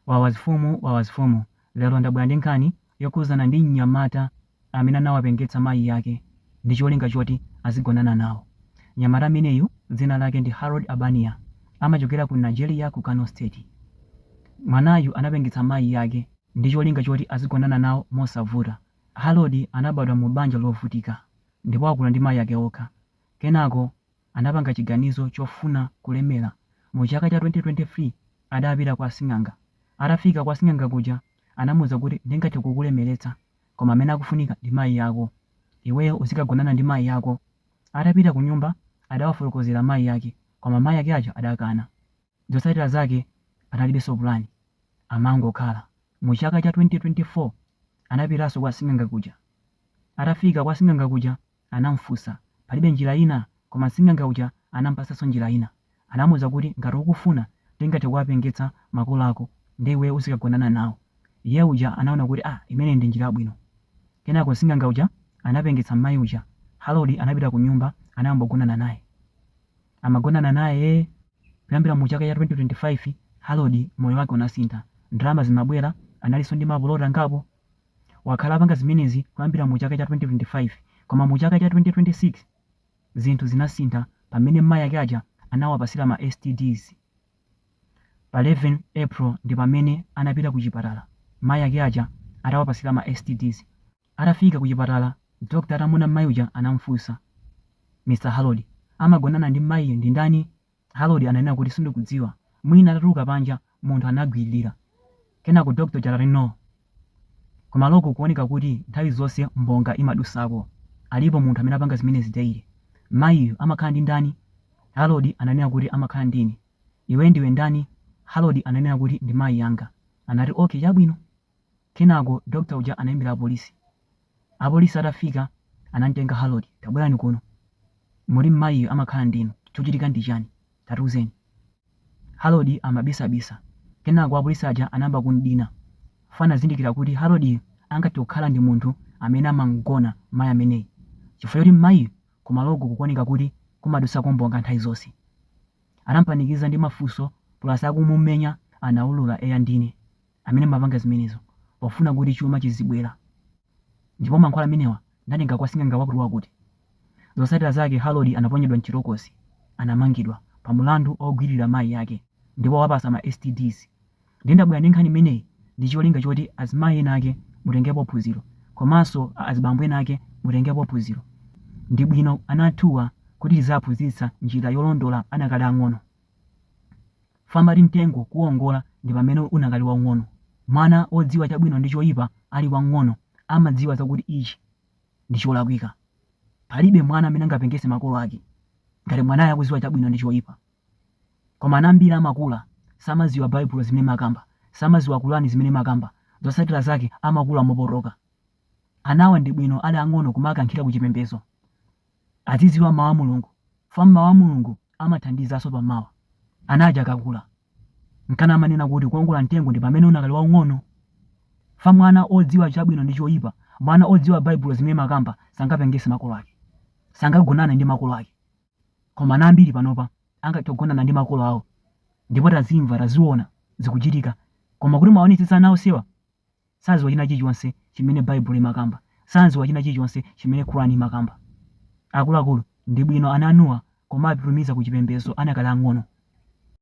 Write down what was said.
wawazifumu lero ndabwera ndi nkhani yokhuzana ndi mnyamata amene anawapengetsa mayi yake ndi cholinga choti azigonana nawo. Mnyamata ameneyu dzina lake ndi Harold Abania, amachokera ku Nigeria ku Kano State. Mwanayu anapengetsa mayi yake ndi cholinga choti azigonana nawo mosavuta. Harold anabadwa mu banja lovutika ndipo akula ndi mayi yake okha. Kenako anapanga chiganizo chofuna kulemera. Mu chaka cha 2023 adapita kwa sing'anga. Atafika kwa sing'anga kuja anamuwuza kuti ndingathe kukulemeretsa koma amene akufunika ndi mayi yako, iweyo uzikagonana ndi mayi yako. Atapita ku nyumba adawafotokozera mayi yake koma mayi yake aja adakana. Zotsatira zake analibenso pulani, amangokhala. Mu chaka cha 2024 anapitanso kwa sing'anga kuja. Atafika kwa sing'anga kuja anamfunsa palibe njira ina, koma sing'anga uja anampasanso njira ina. Anamuwuza kuti ngati ukufuna ndingathe kuwapengetsa makolo ako ndi iwe uzikagonana nawo. Iye uja anaona kuti imene ndi njira yabwino. Kenako sing'anga uja anapengetsa mayi uja. Harold anapita ku nyumba anayambogonana naye. Amagonana naye kuyambira mu chaka cha 2025 Harold moyo wake unasintha. Ndalama zimabwera, analinso ndi mapuloti angapo. Wakhala apanga zimenezi kuyambira mu chaka cha 2025 koma mu chaka cha 2026 zinthu zinasintha pamene mayi yake aja anawapasira ma STDs. Pa 11 April ndi pamene anapita ku chipatala. Mayi yake aja atawapasira ma STDs. Atafika ku chipatala, dokta atamuna mayi uja anamfunsa, Mr. Harold, amagonana ndi mayi ndi ndani? Harold ananena kuti sindikudziwa, mwina atatuluka panja munthu anagwiririra. Kenako dokta anati no, koma loko kuoneka kuti nthawi zonse mbonga imadusako. Alipo munthu amene apanga zimenezi daily. Mayiyo amakhala ndi ndani? Harold ananena kuti amakhala ndine. Iwe ndiwe ndani? Harold ananena kuti ndi mayi yanga. Anati okay, chabwino. Kenako dokta uja anayimbira apolisi. Apolisi atafika anamtenga Harold, tabwerani kuno. Muli mayiyo amakhala ndinu, chochitika ndi chani? Tatiuzeni. Harold amabisabisa. Kenako apolisi aja anayamba kundina. Fana zindikira kuti Harold angathe kukhala ndi munthu amene amangona mayi ameneyi. Chifukwa choti mayiyo kumaloko kukuoneka kuti kumadusako mbonga nthawi zonse. Anampanikiza ndi mafunso plus akumumenya anaulula eya ndine amene mapanga zimenezo wafuna kuti chuma chizibwera. Ndipo mankhwala amenewa ndatenga kwa sing'anga wakuti wakuti. Zotsatira zake Harold anaponyedwa mchirokosi, anamangidwa pa mulandu ogwirira mayi yake ndipo wapasa ma STDs. Ndabwera ndi nkhani imeneyi ndi cholinga choti azimayi ena ake mutengepo phunziro komanso azibambo ena ake mutengepo phunziro. Ndi bwino anathuwa kuti tizaphunzitsa njira yolondola anakali ang'ono. Famba ndi mtengo kuwongola ndi pamene unakali wang'ono. Mwana odziwa chabwino ndi choyipa ali wang'ono amadziwa zakuti ichi ndi cholakwika. Palibe mwana amene angapengese makolo ake ngati mwanayo akudziwa chabwino ndi choyipa. Koma ambiri amakula samadziwa Baibulo zimene makamba, samadziwa Kurani zimene makamba, zotsatira zake amakula mopotoka. Anawa ndi bwino ali ang'ono kumakankhira kuchipembedzo. Azidziwa mawu a Mulungu, fa mawu a Mulungu amathandizanso pamawa. Anaja akakula nkana amanena kuti kuwongola mtengo ndi pamene unakali waung'ono. Fa mwana odziwa chabwino ndi choyipa, mwana odziwa Baibulo zimene makamba sangapengese makolo ake, sangagonana ndi makolo ake. Koma ambiri panopa angathe kugonana ndi makolo awo ndipo tazimva taziona zikuchitika, koma kuti maonetsetsa nawo sewa sadziwa china chilichonse chimene Baibulo imakamba, sadziwa china chilichonse chimene Kurani imakamba. Akuluakulu ndi bwino ananuwa koma apitumiza ku chipembedzo anakali ang'ono.